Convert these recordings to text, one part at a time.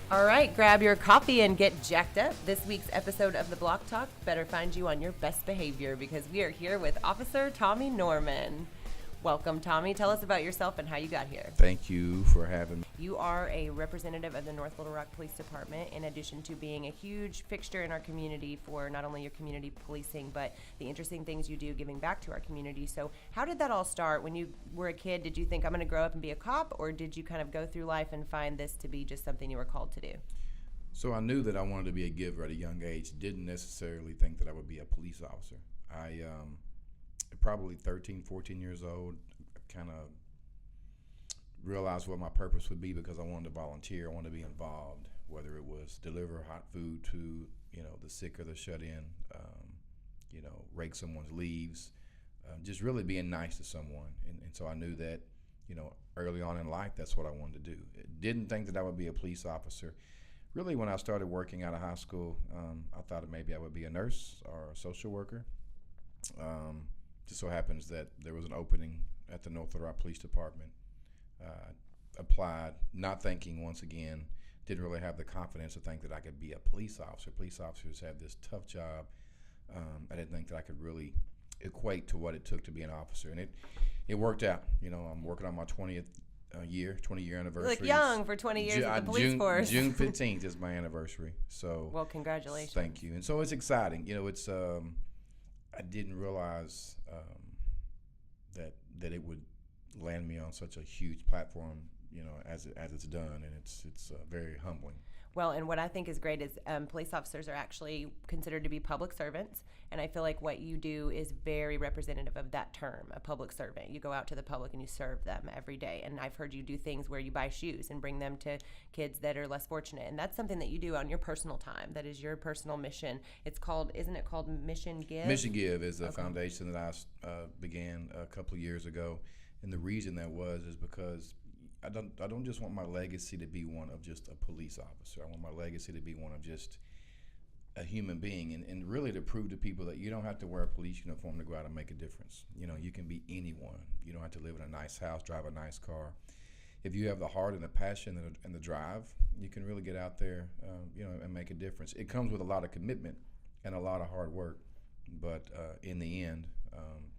All right, grab your coffee and get jacked up. This week's episode of the Block Talk better find you on your best behavior because we are here with Officer Tommy Norman. Welcome, Tommy. Tell us about yourself and how you got here. Thank you for having me. You are a representative of the North Little Rock Police Department, in addition to being a huge fixture in our community for not only your community policing, but the interesting things you do giving back to our community. So how did that all start? When you were a kid, did you think, I'm going to grow up and be a cop, or did you kind of go through life and find this to be just something you were called to do? So I knew that I wanted to be a giver at a young age. Didn't necessarily think that I would be a police officer. I probably 13, 14 years old, kind of realized what my purpose would be because I wanted to volunteer. I wanted to be involved, whether it was deliver hot food to, the sick or the shut in, rake someone's leaves, just really being nice to someone. And so I knew that, early on in life, that's what I wanted to do. Didn't think that I would be a police officer. Really, when I started working out of high school, I thought that maybe I would be a nurse or a social worker. Just so happens that there was an opening at the North Little Rock Police Department. Applied, not thinking, once again, didn't really have the confidence to think that I could be a police officer. Police officers have this tough job. I didn't think that I could really equate to what it took to be an officer, and it worked out. I'm working on my 20 year anniversary. You look young for 20 years at the police force. June 15th is my anniversary. So well, congratulations. Thank you. And so it's exciting. It's I didn't realize that it would land me on such a huge platform, as it's done, and it's very humbling. Well, and what I think is great is police officers are actually considered to be public servants, and I feel like what you do is very representative of that term, a public servant. You go out to the public and you serve them every day, and I've heard you do things where you buy shoes and bring them to kids that are less fortunate, and that's something that you do on your personal time. That is your personal mission. It's called, isn't it called Mission Give? Mission Give is a foundation that I began a couple of years ago, and the reason that is because I don't just want my legacy to be one of just a police officer. I want my legacy to be one of just a human being, and really to prove to people that you don't have to wear a police uniform to go out and make a difference. You can be anyone. You don't have to live in a nice house, drive a nice car. If you have the heart and the passion and the drive, you can really get out there, and make a difference. It comes with a lot of commitment and a lot of hard work, but in the end,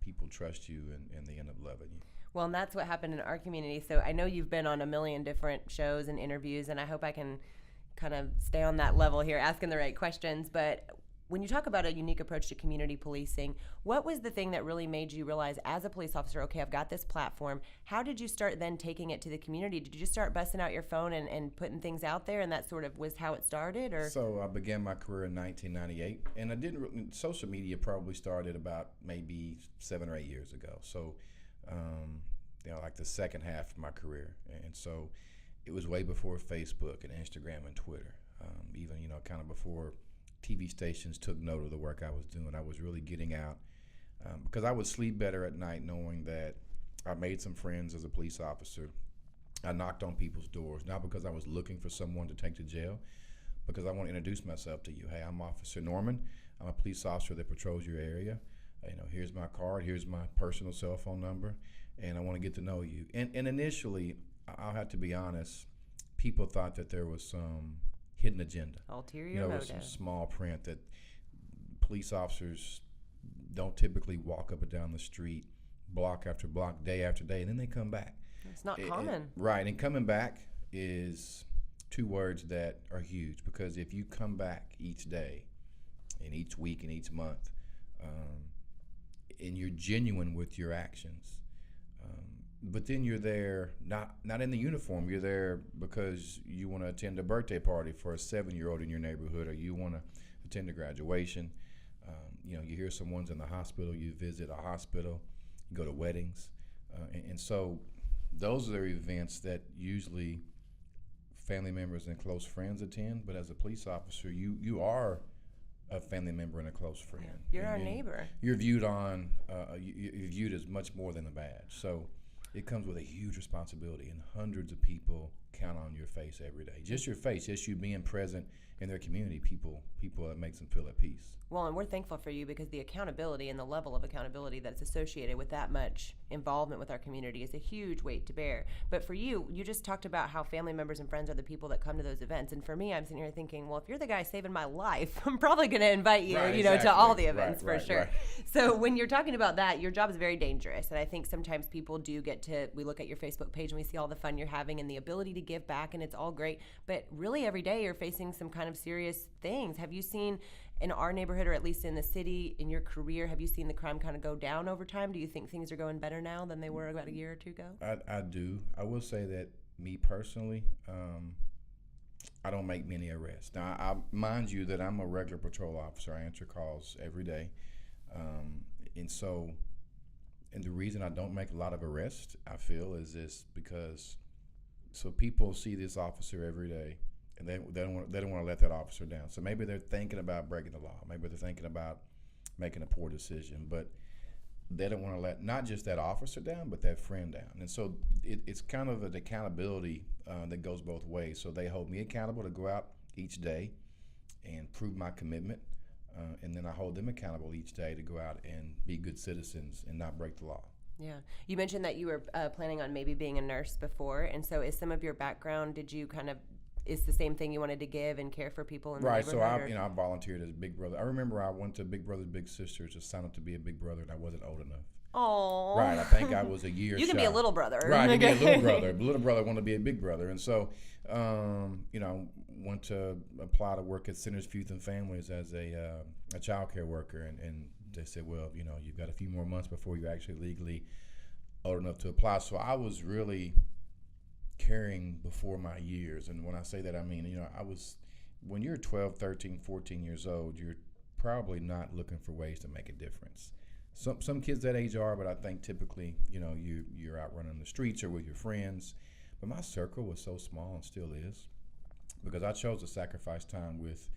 people trust you and they end up loving you. Well, and that's what happened in our community. So I know you've been on a million different shows and interviews, and I hope I can kind of stay on that level here, asking the right questions. But when you talk about a unique approach to community policing, what was the thing that really made you realize as a police officer, okay, I've got this platform. How did you start then taking it to the community? Did you just start busting out your phone and putting things out there, and that sort of was how it started? Or So I began my career in 1998, and social media probably started about maybe 7 or 8 years ago. So like the second half of my career. And so it was way before Facebook and Instagram and Twitter, even, kind of before TV stations took note of the work I was doing. I was really getting out because I would sleep better at night knowing that I made some friends as a police officer. I knocked on people's doors, not because I was looking for someone to take to jail, because I want to introduce myself to you. Hey, I'm Officer Norman. I'm a police officer that patrols your area. Here's my card, here's my personal cell phone number, and I want to get to know you. And initially, I'll have to be honest, people thought that there was some hidden agenda. Ulterior motive. Some small print that police officers don't typically walk up and down the street, block after block, day after day, and then they come back. It's not common. Right, and coming back is two words that are huge, because if you come back each day and each week and each month, and you're genuine with your actions, but then you're there not in the uniform. You're there because you want to attend a birthday party for a 7-year-old in your neighborhood, or you want to attend a graduation. You hear someone's in the hospital. You visit a hospital. You go to weddings, and so those are events that usually family members and close friends attend. But as a police officer, you are a family member and a close friend. You're our neighbor. You're viewed you're viewed as much more than a badge. So it comes with a huge responsibility, and hundreds of people count on your face every day. Just your face, just you being present in their community. People, it makes them feel at peace. Well, and we're thankful for you because the accountability and the level of accountability that's associated with that much involvement with our community is a huge weight to bear. But for you, you just talked about how family members and friends are the people that come to those events. And for me, I'm sitting here thinking, well, if you're the guy saving my life, I'm probably going to invite you, Right, to all the exactly. events Right, for sure. right. So when you're talking about that, your job is very dangerous. And I think sometimes people do we look at your Facebook page and we see all the fun you're having and the ability to give back, and it's all great. But really every day you're facing some kind of serious things. Have you seen in our neighborhood, or at least in the city, in your career, have you seen the crime kind of go down over time? Do you think things are going better now than they were about a year or two ago? I do. I will say that me personally, I don't make many arrests. Now, I mind you that I'm a regular patrol officer. I answer calls every day. And the reason I don't make a lot of arrests, I feel, is this because so people see this officer every day, and they don't want to let that officer down. So maybe they're thinking about breaking the law. Maybe they're thinking about making a poor decision, but they don't want to let not just that officer down, but that friend down. And so it's kind of an accountability that goes both ways. So they hold me accountable to go out each day and prove my commitment, and then I hold them accountable each day to go out and be good citizens and not break the law. Yeah. You mentioned that you were planning on maybe being a nurse before, and so is some of your background, is the same thing you wanted to give and care for people in the Right, so neighborhood? I volunteered as Big Brother. I remember I went to Big Brother Big Sister to sign up to be a Big Brother, and I wasn't old enough. Oh. Right, I think I was a year You can shy. be a little brother. Right, I can be a little brother. Little brother wanted to be a big brother, and so went to apply to work at Centers for Youth and Families as a child care worker, and they said, well, you've got a few more months before you're actually legally old enough to apply. So I was really caring before my years, and when I say that, I mean, when you're 12, 13, 14 years old, you're probably not looking for ways to make a difference. Some kids that age are, but I think typically, you're out running the streets or with your friends. But my circle was so small and still is, because I chose to sacrifice time with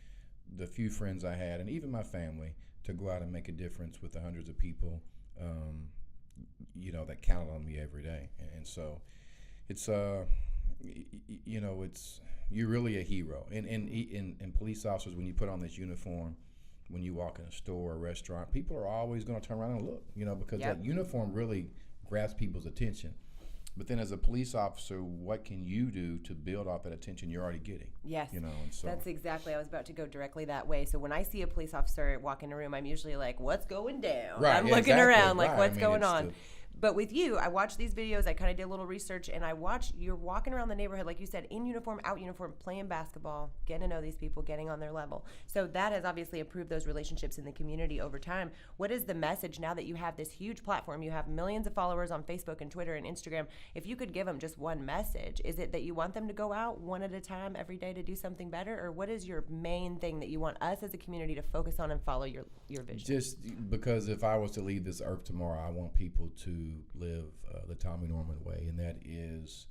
the few friends I had and even my family to go out and make a difference with the hundreds of people, that counted on me every day. And so it's you're really a hero. And police officers, when you put on this uniform, when you walk in a store or a restaurant, people are always going to turn around and look, because Yep. that uniform really grabs people's attention. But then as a police officer, what can you do to build off that attention you're already getting? Yes, And so that's exactly. I was about to go directly that way. So when I see a police officer walk in a room, I'm usually like, "What's going down?" Right, I'm yeah, looking exactly, around, like, right. "What's I mean, going it's on?" But with you, I watched these videos. I kind of did a little research, and I watched you're walking around the neighborhood, like you said, in uniform, out uniform, playing basketball, getting to know these people, getting on their level. So that has obviously improved those relationships in the community over time. What is the message now that you have this huge platform? You have millions of followers on Facebook and Twitter and Instagram. If you could give them just one message, is it that you want them to go out one at a time every day to do something better? Or what is your main thing that you want us as a community to focus on and follow your vision? Just because if I was to leave this earth tomorrow, I want people to live the Tommy Norman way, and that is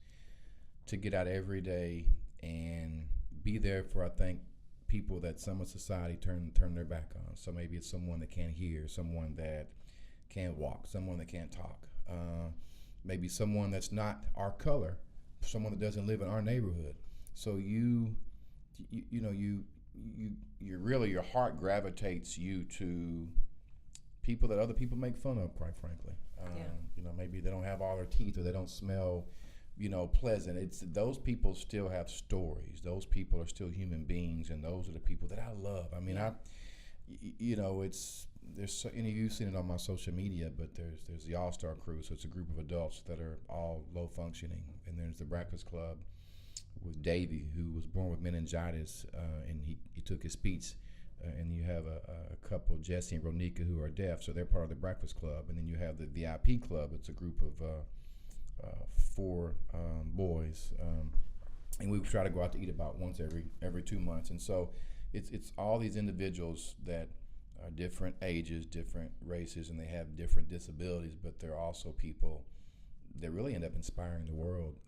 to get out every day and be there for, I think, people that some of society turn their back on. So maybe it's someone that can't hear, someone that can't walk, someone that can't talk, maybe someone that's not our color, someone that doesn't live in our neighborhood. So you really, your heart gravitates you to people that other people make fun of, quite frankly. Maybe they don't have all their teeth, or they don't smell, pleasant. It's those people still have stories. Those people are still human beings, and those are the people that I love. I mean, you've seen it on my social media, but there's the All-Star Crew, so it's a group of adults that are all low functioning, and there's the Breakfast Club with Davey, who was born with meningitis, and he took his speech. And you have a couple, Jesse and Ronika, who are deaf, so they're part of the Breakfast Club. And then you have the VIP Club. It's a group of 4 boys, and we try to go out to eat about once every 2 months. And so it's all these individuals that are different ages, different races, and they have different disabilities, but they're also people that really end up inspiring the world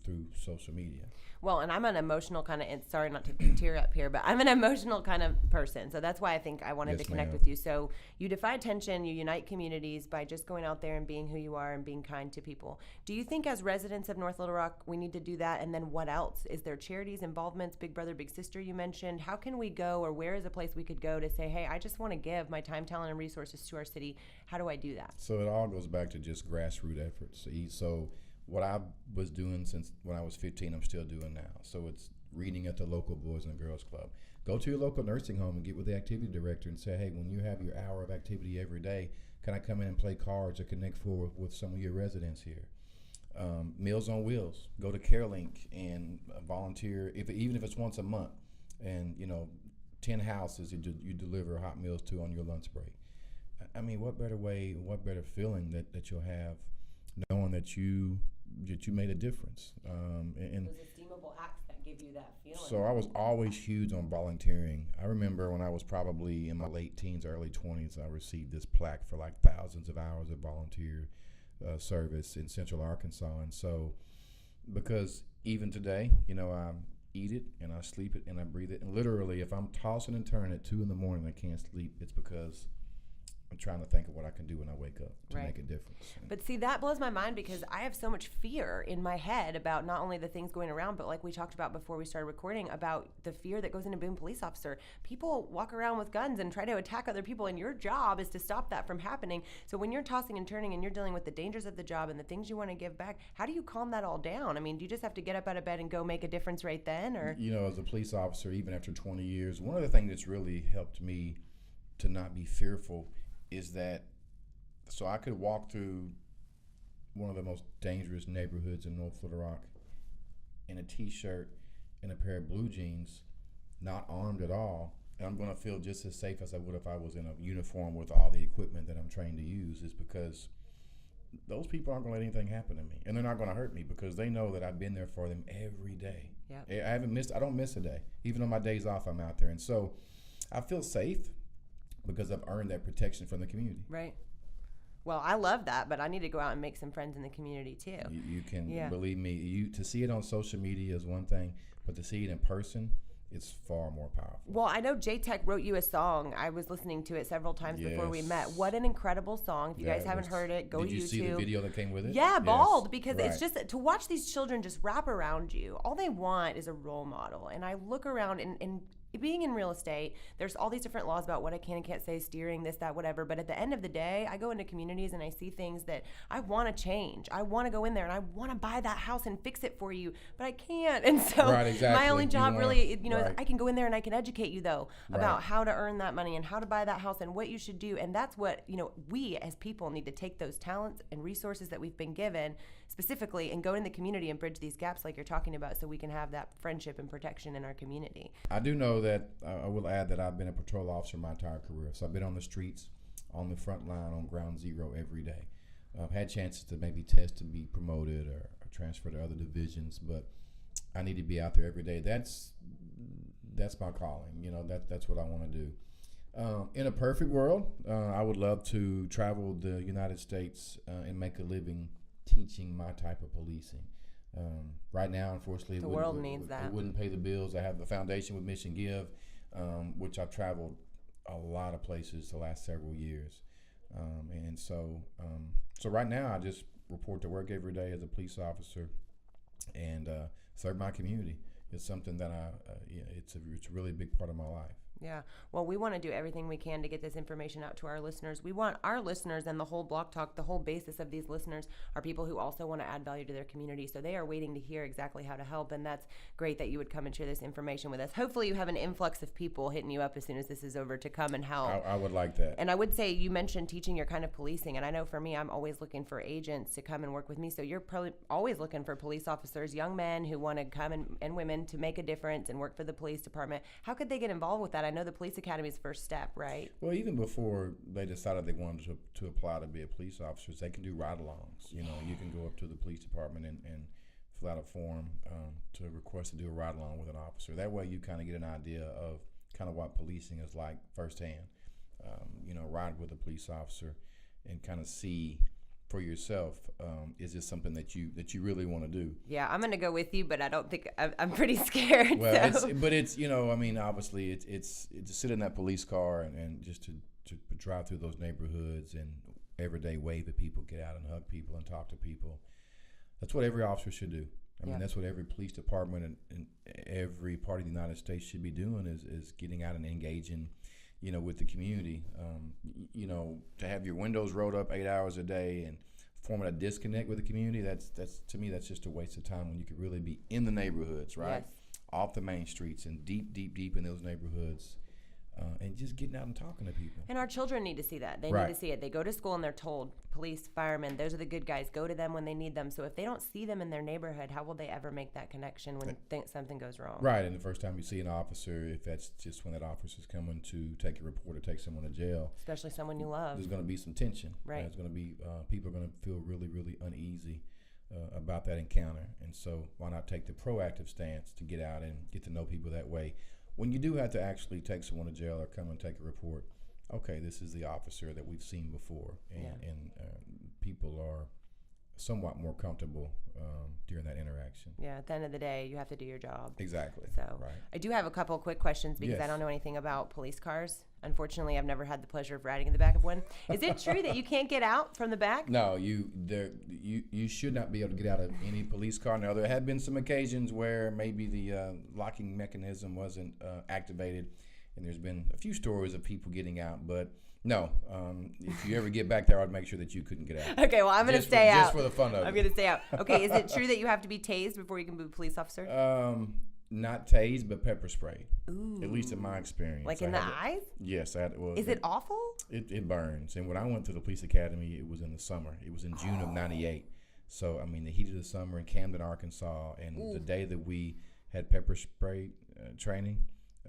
through social media. Well, and I'm an emotional kind of, sorry not to tear up here, but I'm an emotional kind of person. So that's why I think I wanted to connect with you. So you defy tension, you unite communities by just going out there and being who you are and being kind to people. Do you think as residents of North Little Rock, we need to do that? And then what else? Is there charities, involvements, Big Brother, Big Sister you mentioned? How can we go, or where is a place we could go to say, hey, I just want to give my time, talent, and resources to our city. How do I do that? So it all goes back to just grassroots efforts. So what I was doing since when I was 15, I'm still doing now. So it's reading at the local Boys and Girls Club. Go to your local nursing home and get with the activity director and say, hey, when you have your hour of activity every day, can I come in and play cards or connect forward with some of your residents here? Meals on Wheels. Go to CareLink and volunteer, even if it's once a month, and 10 houses you deliver hot meals to on your lunch break. I mean, what better way, what better feeling that you'll have knowing that you made a difference. And those esteemable acts that give you that feeling. So I was always huge on volunteering. I remember when I was probably in my late teens, early 20s, I received this plaque for like thousands of hours of volunteer service in Central Arkansas. And so, because even today, I eat it and I sleep it and I breathe it. And literally, if I'm tossing and turning at 2 a.m. and I can't sleep, it's because I'm trying to think of what I can do when I wake up to make a difference. But see, that blows my mind because I have so much fear in my head about not only the things going around, but like we talked about before we started recording, about the fear that goes into being a police officer. People walk around with guns and try to attack other people, and your job is to stop that from happening. So when you're tossing and turning and you're dealing with the dangers of the job and the things you want to give back, how do you calm that all down? I mean, do you just have to get up out of bed and go make a difference right then? Or as a police officer, even after 20 years, one of the things that's really helped me to not be fearful is that so I could walk through one of the most dangerous neighborhoods in North Little Rock in a t-shirt and a pair of blue jeans, not armed at all, and I'm going to feel just as safe as I would if I was in a uniform with all the equipment that I'm trained to use, is because those people aren't going to let anything happen to me, and they're not going to hurt me because they know that I've been there for them every day. Yeah. I don't miss a day. Even on my days off, I'm out there, and so I feel safe because I've earned that protection from the community. Right. Well, I love that, but I need to go out and make some friends in the community too. You can believe me. To see it on social media is one thing, but to see it in person, it's far more powerful. Well, I know J-Tech wrote you a song. I was listening to it several times before we met. What an incredible song. If you guys haven't heard it, go to YouTube. Did you see the video that came with it? Yeah, bald, because it's just to watch these children just wrap around you. All they want is a role model. And I look around and being in real estate, there's all these different laws about what I can and can't say, steering, this, that, whatever. But at the end of the day, I go into communities and I see things that I want to change. I want to go in there and I want to buy that house and fix it for you, but I can't. And so my only job is I can go in there and I can educate you, though, about how to earn that money and how to buy that house and what you should do. And that's what, we as people need to take those talents and resources that we've been given specifically and go in the community and bridge these gaps like you're talking about so we can have that friendship and protection in our community. I do know that I will add that I've been a patrol officer my entire career. So I've been on the streets, on the front line, on ground zero every day. I've had chances to maybe test to be promoted or transfer to other divisions, but I need to be out there every day. That's my calling. That's what I want to do. In a perfect world, I would love to travel the United States and make a living teaching my type of policing. Right now, unfortunately, the world needs that. It wouldn't pay the bills. I have the foundation with Mission Give, which I've traveled a lot of places the last several years. And so right now, I just report to work every day as a police officer and serve my community. It's something that it's a really big part of my life. Yeah. Well, we want to do everything we can to get this information out to our listeners. We want our listeners and the whole Block Talk, the whole basis of these listeners are people who also want to add value to their community. So they are waiting to hear exactly how to help. And that's great that you would come and share this information with us. Hopefully you have an influx of people hitting you up as soon as this is over to come and help. I would like that. And I would say you mentioned teaching your kind of policing. And I know for me, I'm always looking for agents to come and work with me. So you're probably always looking for police officers, young men who want to come and women to make a difference and work for the police department. How could they get involved with that? I know the police academy's first step, right? Well, even before they decided they wanted to apply to be a police officer, they can do ride-alongs. You can go up to the police department and fill out a form to request to do a ride-along with an officer. That way you kind of get an idea of kind of what policing is like firsthand. Ride with a police officer and kind of see for yourself, is just something that you really want to do. Yeah, I'm gonna go with you, but I don't think I'm pretty scared. Well, so. it's I mean, obviously, it's to sit in that police car and just to drive through those neighborhoods and every day wave at people, get out and hug people and talk to people. That's what every officer should do. I mean, that's what every police department and every part of the United States should be doing is getting out and engaging, with the community. To have your windows rolled up 8 hours a day and forming a disconnect with the community, that's to me, that's just a waste of time when you could really be in the neighborhoods, right? Yes. Off the main streets and deep in those neighborhoods. And just getting out and talking to people. And our children need to see that. They Right. need to see it. They go to school and they're told, police, firemen, those are the good guys. Go to them when they need them. So if they don't see them in their neighborhood, how will they ever make that connection when something goes wrong? Right, and the first time you see an officer, if that's just when that officer's coming to take a report or take someone to jail, Especially someone you love. there's going to be some tension. Right. There's going to be people are going to feel really, really uneasy about that encounter. And so why not take the proactive stance to get out and get to know people that way? When you do have to actually take someone to jail or come and take a report, okay, this is the officer that we've seen before, and people are somewhat more comfortable during that interaction. Yeah, at the end of the day, you have to do your job. Exactly. So right. I do have a couple quick questions because I Yes. don't know anything about police cars. Unfortunately, I've never had the pleasure of riding in the back of one. Is it true that you can't get out from the back? No, you should not be able to get out of any police car. Now, there have been some occasions where maybe the locking mechanism wasn't activated, and there's been a few stories of people getting out. But no, if you ever get back there, I'd make sure that you couldn't get out. Okay, well, I'm going to Just stay out. Just for the fun of I'm it. going to stay out. Okay, is it true that you have to be tased before you can be a police officer? Not tased, but pepper sprayed. Ooh. At least in my experience. Like I in the had to- eyes? Yes. Is it awful? It burns. And when I went to the police academy, it was in the summer. It was in June of '98. So, I mean, the heat of the summer in Camden, Arkansas, and the day that we had pepper spray training,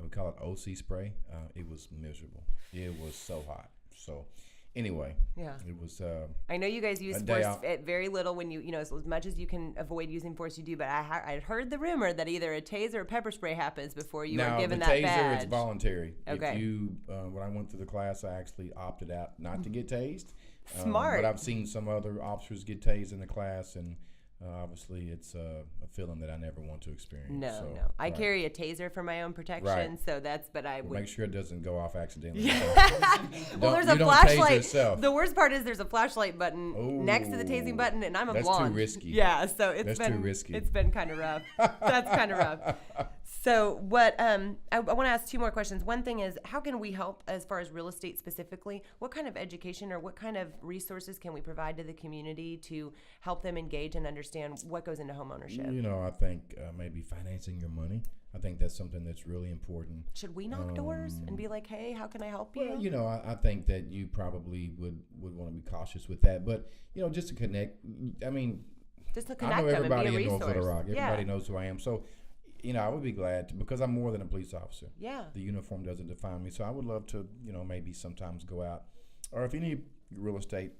we call it OC spray, it was miserable. It was so hot. So, anyway, Yeah. it was I know you guys use a day force out. at very little when as much as you can avoid using force, you do. But I heard the rumor that either a taser or pepper spray happens before you are given the that taser, badge. it's voluntary. Okay. If you, when I went through the class, I actually opted out not to get tased. Smart. But I've seen some other officers get tased in the class, and obviously it's a feeling that I never want to experience. No, So, no. I right. carry a taser for my own protection, Right. so that's. But I Well, would. make sure it doesn't go off accidentally. Well, there's a you don't tase flashlight. yourself. The worst part is there's a flashlight button next to the tasing Ooh, button, and I'm a that's too blonde. risky. Yeah, so That's been too risky. It's been kind of rough. That's kind of rough. So what? I want to ask two more questions. One thing is, how can we help as far as real estate specifically? What kind of education or what kind of resources can we provide to the community to help them engage and understand what goes into homeownership? I think maybe financing your money. I think that's something that's really important. Should we knock doors and be like, "Hey, how can I help you?" Well, I think that you probably would want to be cautious with that. But, just to connect, I mean, Just to I connect know them and everybody be a in North resource. Little Rock. Yeah. Everybody knows who I am. So, I would be glad to, because I'm more than a police officer. Yeah. The uniform doesn't define me. So I would love to, maybe sometimes go out. Or if any real estate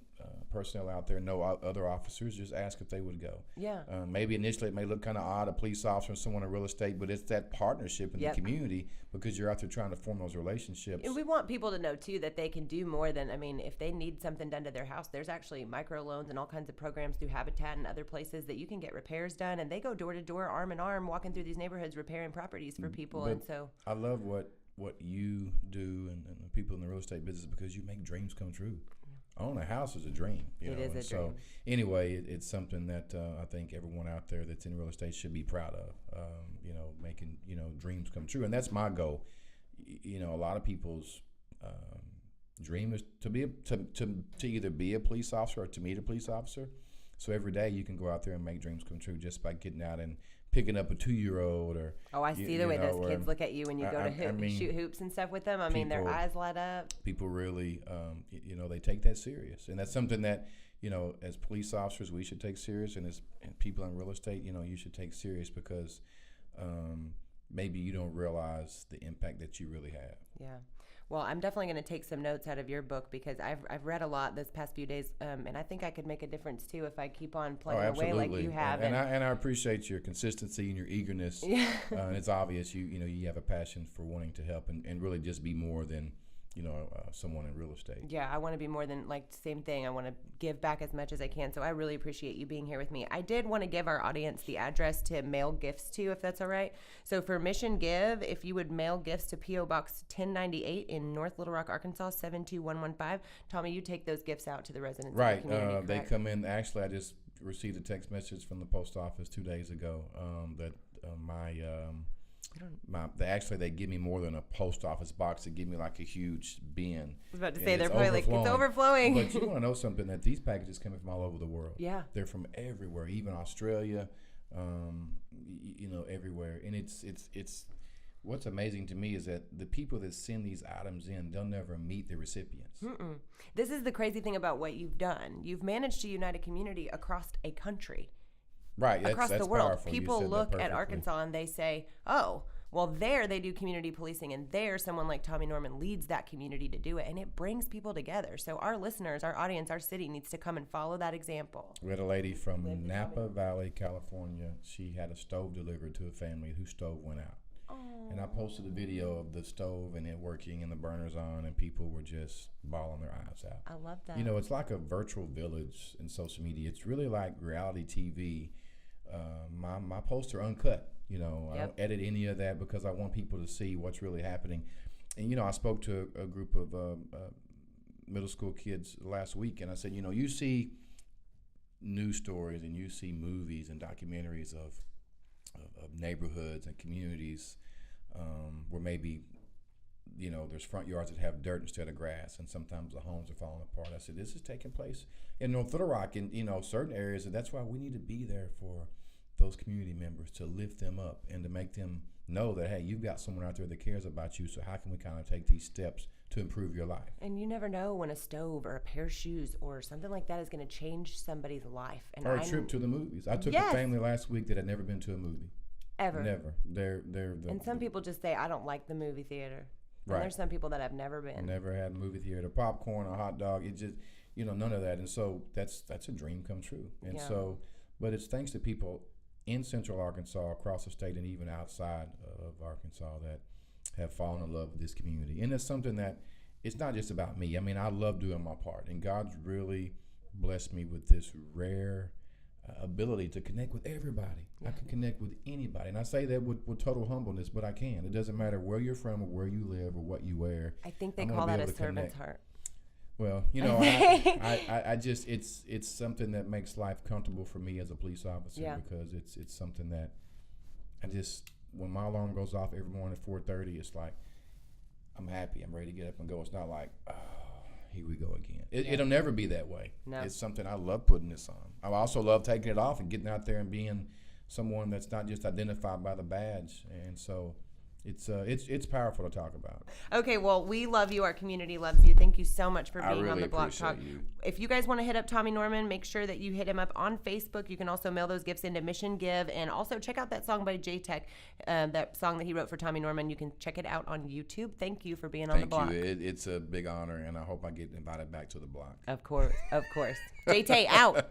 personnel out there know other officers, just ask if they would go. Yeah. Maybe initially it may look kind of odd, a police officer and someone in real estate, but it's that partnership in Yep. the community because you're out there trying to form those relationships. And we want people to know too that they can do more than, if they need something done to their house, there's actually microloans and all kinds of programs through Habitat and other places that you can get repairs done, and they go door to door, arm in arm, walking through these neighborhoods repairing properties for people. But and so I love what you do and the people in the real estate business because you make dreams come true. Own a house is a dream. It is a so dream. Anyway, it's something that I think everyone out there that's in real estate should be proud of. Making dreams come true, and that's my goal. A lot of people's dream is to either be a police officer or to meet a police officer. So every day you can go out there and make dreams come true just by getting out and picking up a 2-year-old or. I see the way those kids look at you when you go to shoot hoops and stuff with them. Their people- eyes light up. People really, they take that serious, and that's something that as police officers we should take serious, and as people in real estate, you should take serious because maybe you don't realize the impact that you really have. Yeah. Well, I'm definitely going to take some notes out of your book because I've read a lot this past few days, and I think I could make a difference too if I keep on plugging away like you have. And I appreciate your consistency and your eagerness. Yeah. And it's obvious you have a passion for wanting to help and really just be more than someone in real estate. Yeah, I want to be more than like same thing. I want to give back as much as I can. So I really appreciate you being here with me. I did want to give our audience the address to mail gifts to, if that's all right. So for Mission Give, if you would mail gifts to P.O. Box 1098 in North Little Rock, Arkansas, 72115. Tommy, you take those gifts out to the residents Right. of the community, They correct? come in. Actually, I just received a text message from the post office 2 days ago that they give me more than a post office box. They give me like a huge bin. I was about to And say, they're it's probably like, it's overflowing. But you want to know something, that these packages coming from all over the world. Yeah. They're from everywhere, even Australia, everywhere. And it's what's amazing to me is that the people that send these items in, they'll never meet the recipients. Mm-mm. This is the crazy thing about what you've done. You've managed to unite a community across a country. Right. Across the world. Powerful. You People said that look at perfectly. Arkansas and they say, oh, well, there they do community policing, and there someone like Tommy Norman leads that community to do it, and it brings people together. So our listeners, our audience, our city needs to come and follow that example. We had a lady from Napa Valley, California. She had a stove delivered to a family whose stove went out. Oh. And I posted a video of the stove and it working and the burners on, and people were just bawling their eyes out. I love that. It's like a virtual village in social media. It's really like reality TV. My posts are uncut. I don't edit any of that because I want people to see what's really happening. And, I spoke to a group of middle school kids last week, and I said, you see news stories and you see movies and documentaries of neighborhoods and communities where maybe, there's front yards that have dirt instead of grass, and sometimes the homes are falling apart. I said, this is taking place in North Little Rock in, certain areas, and that's why we need to be there for those community members, to lift them up and to make them know that, hey, you've got someone out there that cares about you, so how can we kind of take these steps to improve your life? And you never know when a stove or a pair of shoes or something like that is going to change somebody's life. And Or a trip to the movies. I took a family last week that had never been to a movie. Ever. Never. And some people just say, I don't like the movie theater. Right. And there's some people that have never been. Never had a movie theater, popcorn, a hot dog. It just, none of that. And so that's a dream come true. And so, but it's thanks to people in Central Arkansas, across the state, and even outside of Arkansas that have fallen in love with this community. And it's something that it's not just about me. I mean, I love doing my part, and God's really blessed me with this rare ability to connect with everybody. I can connect with anybody, and I say that with total humbleness, but I can. It doesn't matter where you're from or where you live or what you wear. I think they call that a servant's heart. Well, I just it's something that makes life comfortable for me as a police officer, because it's something that I just, when my alarm goes off every morning at 4:30, it's like I'm happy, I'm ready to get up and go. It's not like, oh, here we go again. It'll never be that way. No. It's something I love putting this on. I also love taking it off and getting out there and being someone that's not just identified by the badge, and so. It's powerful to talk about. Okay, well, we love you. Our community loves you. Thank you so much for being on the Block Talk. You. If you guys want to hit up Tommy Norman, make sure that you hit him up on Facebook. You can also mail those gifts into Mission Give, and also check out that song by J-Tech, that song that he wrote for Tommy Norman. You can check it out on YouTube. Thank you for being on the Block. Thank you. It's a big honor, and I hope I get invited back to the Block. Of course. J-Tech out.